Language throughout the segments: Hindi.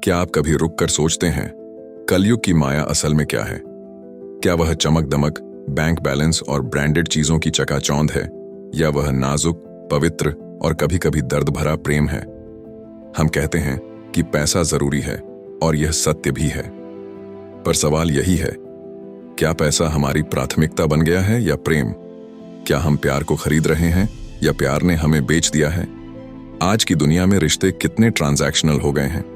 क्या आप कभी रुक कर सोचते हैं कलयुग की माया असल में क्या है? क्या वह चमक दमक, बैंक बैलेंस और ब्रांडेड चीजों की चकाचौंध है, या वह नाजुक, पवित्र और कभी कभी दर्द भरा प्रेम है? हम कहते हैं कि पैसा जरूरी है और यह सत्य भी है, पर सवाल यही है, क्या पैसा हमारी प्राथमिकता बन गया है या प्रेम? क्या हम प्यार को खरीद रहे हैं या प्यार ने हमें बेच दिया है? आज की दुनिया में रिश्ते कितने ट्रांजैक्शनल हो गए हैं।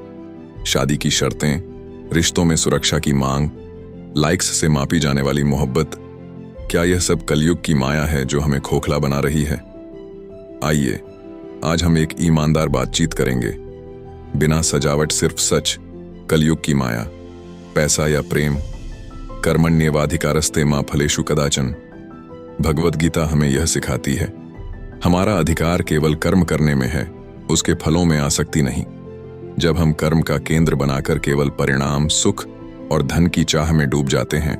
शादी की शर्तें, रिश्तों में सुरक्षा की मांग, लाइक्स से मापी जाने वाली मोहब्बत, क्या यह सब कलयुग की माया है जो हमें खोखला बना रही है? आइए आज हम एक ईमानदार बातचीत करेंगे, बिना सजावट, सिर्फ सच। कलयुग की माया, पैसा या प्रेम? कर्मण्येवाधिकारस्ते मा फलेषु कदाचन। भगवद गीता हमें यह सिखाती है, हमारा अधिकार केवल कर्म करने में है, उसके फलों में आसक्ति नहीं। जब हम कर्म का केंद्र बनाकर केवल परिणाम, सुख और धन की चाह में डूब जाते हैं,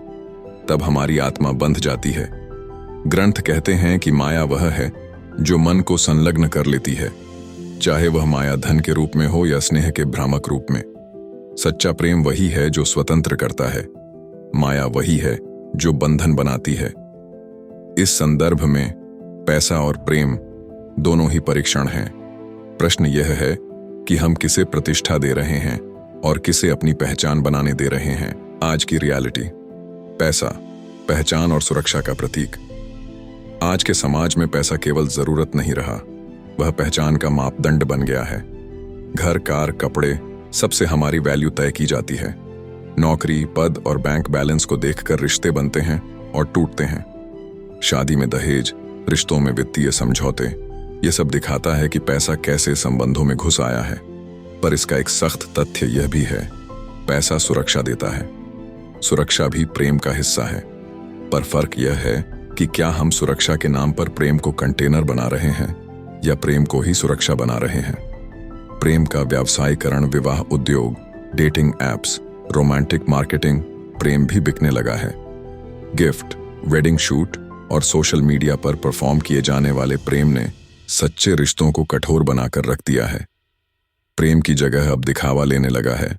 तब हमारी आत्मा बंध जाती है। ग्रंथ कहते हैं कि माया वह है जो मन को संलग्न कर लेती है, चाहे वह माया धन के रूप में हो या स्नेह के भ्रामक रूप में। सच्चा प्रेम वही है जो स्वतंत्र करता है, माया वही है जो बंधन बनाती है। इस संदर्भ में पैसा और प्रेम दोनों ही परीक्षण हैं। प्रश्न यह है कि हम किसे प्रतिष्ठा दे रहे हैं और किसे अपनी पहचान बनाने दे रहे हैं। आज की रियलिटी, पैसा पहचान और सुरक्षा का प्रतीक। आज के समाज में पैसा केवल जरूरत नहीं रहा, वह पहचान का मापदंड बन गया है। घर, कार, कपड़े, सबसे हमारी वैल्यू तय की जाती है। नौकरी, पद और बैंक बैलेंस को देखकर रिश्ते बनते हैं और टूटते हैं। शादी में दहेज, रिश्तों में वित्तीय समझौते, यह सब दिखाता है कि पैसा कैसे संबंधों में घुस आया है। पर इसका एक सख्त तथ्य यह भी है, पैसा सुरक्षा देता है, सुरक्षा भी प्रेम का हिस्सा है। पर फर्क यह है कि क्या हम सुरक्षा के नाम पर प्रेम को कंटेनर बना रहे हैं या प्रेम को ही सुरक्षा बना रहे हैं। प्रेम का व्यावसायीकरण, विवाह उद्योग, डेटिंग एप्स, रोमांटिक मार्केटिंग, प्रेम भी बिकने लगा है। गिफ्ट, वेडिंग शूट और सोशल मीडिया पर परफॉर्म किए जाने वाले प्रेम ने सच्चे रिश्तों को कठोर बनाकर रख दिया है। प्रेम की जगह अब दिखावा लेने लगा है।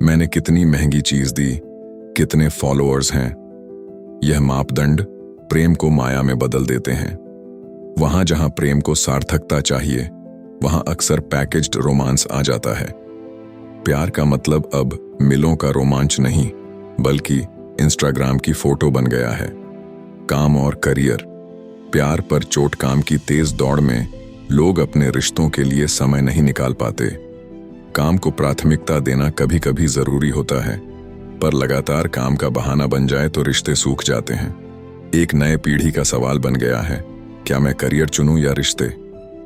मैंने कितनी महंगी चीज दी, कितने फॉलोअर्स हैं, यह मापदंड प्रेम को माया में बदल देते हैं। वहां जहां प्रेम को सार्थकता चाहिए, वहां अक्सर पैकेज्ड रोमांस आ जाता है। प्यार का मतलब अब मिलों का रोमांच नहीं, बल्कि इंस्टाग्राम की फोटो बन गया है। काम और करियर, प्यार पर चोट काम की तेज दौड़ में लोग अपने रिश्तों के लिए समय नहीं निकाल पाते। काम को प्राथमिकता देना कभी कभी जरूरी होता है, पर लगातार काम का बहाना बन जाए तो रिश्ते सूख जाते हैं। एक नए पीढ़ी का सवाल बन गया है, क्या मैं करियर चुनूं या रिश्ते?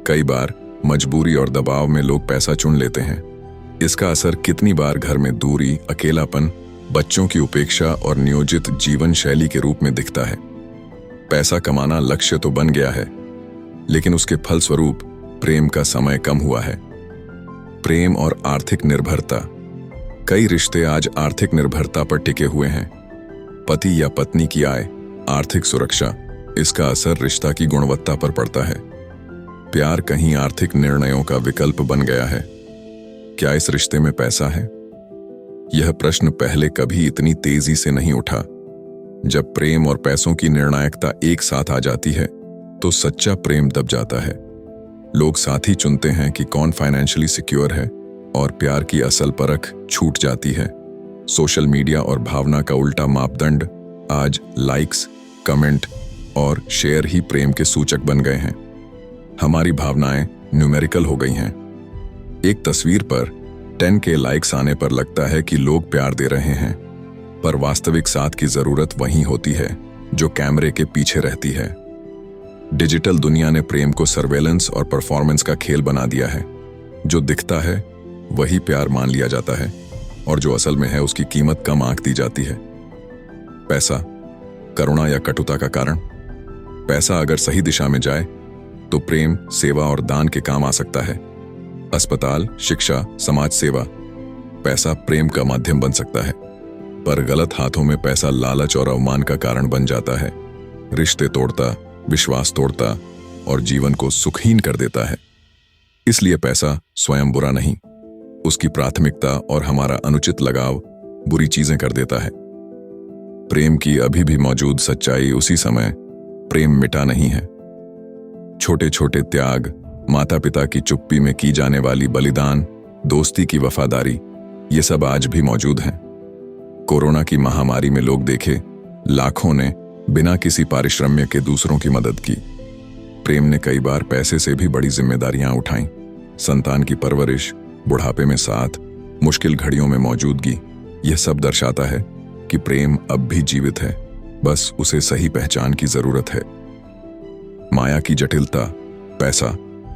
कई बार मजबूरी और दबाव में लोग पैसा चुन लेते हैं। इसका असर कितनी बार घर में दूरी, अकेलापन, बच्चों की उपेक्षा और नियोजित जीवन शैली के रूप में दिखता है। पैसा कमाना लक्ष्य तो बन गया है, लेकिन उसके फलस्वरूप प्रेम का समय कम हुआ है। प्रेम और आर्थिक निर्भरता, कई रिश्ते आज आर्थिक निर्भरता पर टिके हुए हैं। पति या पत्नी की आय, आर्थिक सुरक्षा, इसका असर रिश्ता की गुणवत्ता पर पड़ता है। प्यार कहीं आर्थिक निर्णयों का विकल्प बन गया है। क्या इस रिश्ते में पैसा है? यह प्रश्न पहले कभी इतनी तेजी से नहीं उठा। जब प्रेम और पैसों की निर्णायकता एक साथ आ जाती है, तो सच्चा प्रेम दब जाता है। लोग साथी चुनते हैं कि कौन फाइनेंशियली सिक्योर है, और प्यार की असल परख छूट जाती है। सोशल मीडिया और भावना का उल्टा मापदंड, आज लाइक्स, कमेंट और शेयर ही प्रेम के सूचक बन गए हैं। हमारी भावनाएं न्यूमेरिकल हो गई हैं। एक तस्वीर पर 10K लाइक्स आने पर लगता है कि लोग प्यार दे रहे हैं, पर वास्तविक साथ की जरूरत वही होती है जो कैमरे के पीछे रहती है। डिजिटल दुनिया ने प्रेम को सर्वेलेंस और परफॉर्मेंस का खेल बना दिया है। जो दिखता है वही प्यार मान लिया जाता है, और जो असल में है उसकी कीमत कम आंक दी जाती है। पैसा करुणा या कटुता का कारण? पैसा अगर सही दिशा में जाए तो प्रेम, सेवा और दान के काम आ सकता है। अस्पताल, शिक्षा, समाज सेवा, पैसा प्रेम का माध्यम बन सकता है। पर गलत हाथों में पैसा लालच और अवमान का कारण बन जाता है, रिश्ते तोड़ता, विश्वास तोड़ता और जीवन को सुखहीन कर देता है। इसलिए पैसा स्वयं बुरा नहीं, उसकी प्राथमिकता और हमारा अनुचित लगाव बुरी चीजें कर देता है। प्रेम की अभी भी मौजूद सच्चाई उसी समय प्रेम मिटा नहीं है। छोटे छोटे त्याग, माता पिता की चुप्पी में की जाने वाली बलिदान, दोस्ती की वफादारी, ये सब आज भी मौजूद हैं। कोरोना की महामारी में लोग देखे, लाखों ने बिना किसी पारिश्रम्य के दूसरों की मदद की। प्रेम ने कई बार पैसे से भी बड़ी जिम्मेदारियां उठाईं। संतान की परवरिश, बुढ़ापे में साथ, मुश्किल घड़ियों में मौजूदगी, यह सब दर्शाता है कि प्रेम अब भी जीवित है, बस उसे सही पहचान की जरूरत है। माया की जटिलता, पैसा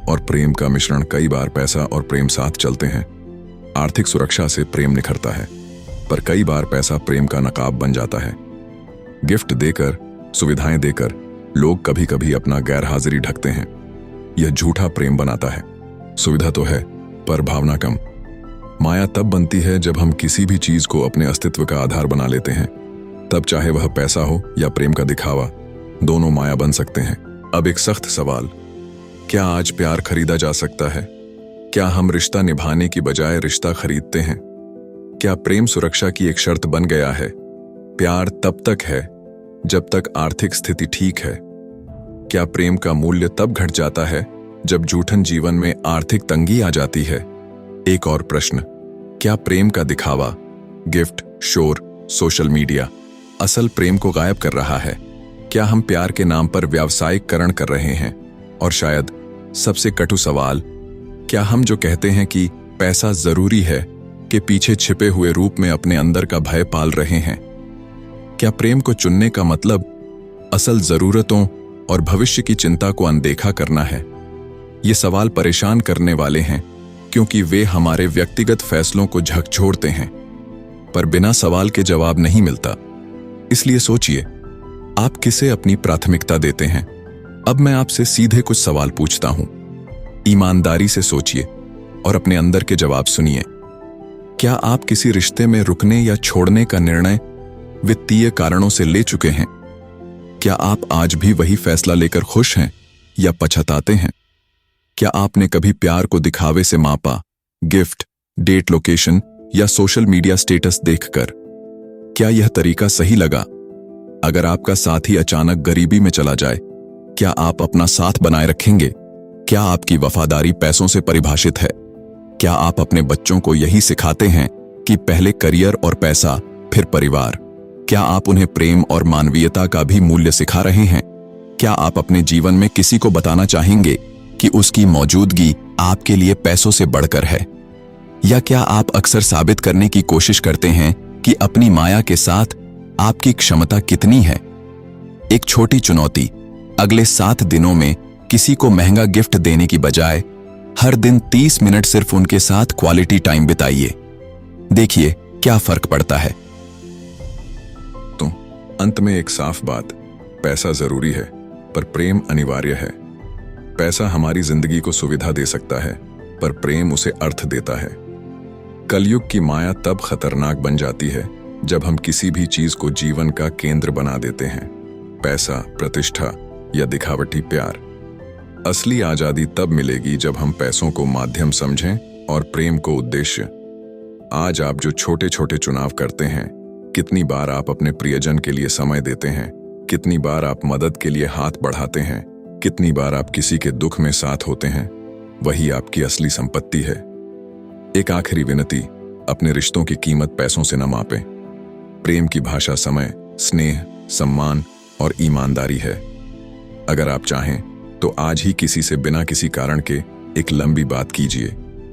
और प्रेम का मिश्रण। कई बार पैसा और प्रेम साथ चलते हैं। आर्थिक सुरक्षा से प्रेम निखरता है, पर कई बार पैसा प्रेम का नकाब बन जाता है। गिफ्ट देकर, सुविधाएं देकर लोग कभी कभी अपना गैर हाजिरी ढकते हैं। यह झूठा प्रेम बनाता है। सुविधा तो है, पर भावना कम। माया तब बनती है जब हम किसी भी चीज को अपने अस्तित्व का आधार बना लेते हैं। तब चाहे वह पैसा हो या प्रेम का दिखावा, दोनों माया बन सकते हैं। अब एक सख्त सवाल, क्या आज प्यार खरीदा जा सकता है? क्या हम रिश्ता निभाने की बजाय रिश्ता खरीदते हैं? क्या प्रेम सुरक्षा की एक शर्त बन गया है? प्यार तब तक है जब तक आर्थिक स्थिति ठीक है। क्या प्रेम का मूल्य तब घट जाता है जब जूठन जीवन में आर्थिक तंगी आ जाती है? एक और प्रश्न, क्या प्रेम का दिखावा, गिफ्ट, शोर, सोशल मीडिया असल प्रेम को गायब कर रहा है? क्या हम प्यार के नाम पर व्यावसायिकरण कर रहे हैं? और शायद सबसे कटु सवाल, क्या हम जो कहते हैं कि पैसा जरूरी है के पीछे छिपे हुए रूप में अपने अंदर का भय पाल रहे हैं? क्या प्रेम को चुनने का मतलब असल जरूरतों और भविष्य की चिंता को अनदेखा करना है? ये सवाल परेशान करने वाले हैं क्योंकि वे हमारे व्यक्तिगत फैसलों को झकझोरते हैं, पर बिना सवाल के जवाब नहीं मिलता। इसलिए सोचिए, आप किसे अपनी प्राथमिकता देते हैं? अब मैं आपसे सीधे कुछ सवाल पूछता हूं। ईमानदारी से सोचिए और अपने अंदर के जवाब सुनिए। क्या आप किसी रिश्ते में रुकने या छोड़ने का निर्णय वित्तीय कारणों से ले चुके हैं? क्या आप आज भी वही फैसला लेकर खुश हैं या पछताते हैं? क्या आपने कभी प्यार को दिखावे से मापा, गिफ्ट, डेट लोकेशन या सोशल मीडिया स्टेटस देखकर? क्या यह तरीका सही लगा? अगर आपका साथी अचानक गरीबी में चला जाए, क्या आप अपना साथ बनाए रखेंगे? क्या आपकी वफादारी पैसों से परिभाषित है? क्या आप अपने बच्चों को यही सिखाते हैं कि पहले करियर और पैसा, फिर परिवार? क्या आप उन्हें प्रेम और मानवीयता का भी मूल्य सिखा रहे हैं? क्या आप अपने जीवन में किसी को बताना चाहेंगे कि उसकी मौजूदगी आपके लिए पैसों से बढ़कर है? या क्या आप अक्सर साबित करने की कोशिश करते हैं कि अपनी माया के साथ आपकी क्षमता कितनी है? एक छोटी चुनौती, अगले 7 दिनों में किसी को महंगा गिफ्ट देने की बजाय हर दिन 30 मिनट सिर्फ उनके साथ क्वालिटी टाइम बिताइए। देखिए क्या फर्क पड़ता है। तो अंत में एक साफ बात, पैसा जरूरी है पर प्रेम अनिवार्य है। पैसा हमारी जिंदगी को सुविधा दे सकता है, पर प्रेम उसे अर्थ देता है। कलयुग की माया तब खतरनाक बन जाती है जब हम किसी भी चीज को जीवन का केंद्र बना देते हैं। पैसा, प्रतिष्ठा या दिखावटी प्यार। असली आजादी तब मिलेगी जब हम पैसों को माध्यम समझें और प्रेम को उद्देश्य। आज आप जो छोटे छोटे चुनाव करते हैं, कितनी बार आप अपने प्रियजन के लिए समय देते हैं, कितनी बार आप मदद के लिए हाथ बढ़ाते हैं, कितनी बार आप किसी के दुख में साथ होते हैं, वही आपकी असली संपत्ति है। एक आखिरी विनती, अपने रिश्तों की कीमत पैसों से न मापें। प्रेम की भाषा समय, स्नेह, सम्मान और ईमानदारी है। अगर आप चाहें तो आज ही किसी से बिना किसी कारण के एक लंबी बात कीजिए,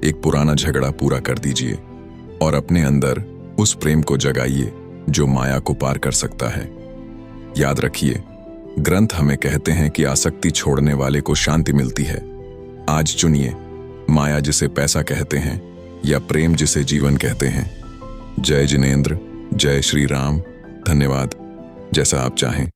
एक पुराना झगड़ा पूरा कर दीजिए और अपने अंदर उस प्रेम को जगाइए जो माया को पार कर सकता है। याद रखिए, ग्रंथ हमें कहते हैं कि आसक्ति छोड़ने वाले को शांति मिलती है। आज चुनिए, माया जिसे पैसा कहते हैं या प्रेम जिसे जीवन कहते हैं। जय जिनेंद्र, जय श्री राम। धन्यवाद। जैसा आप चाहें।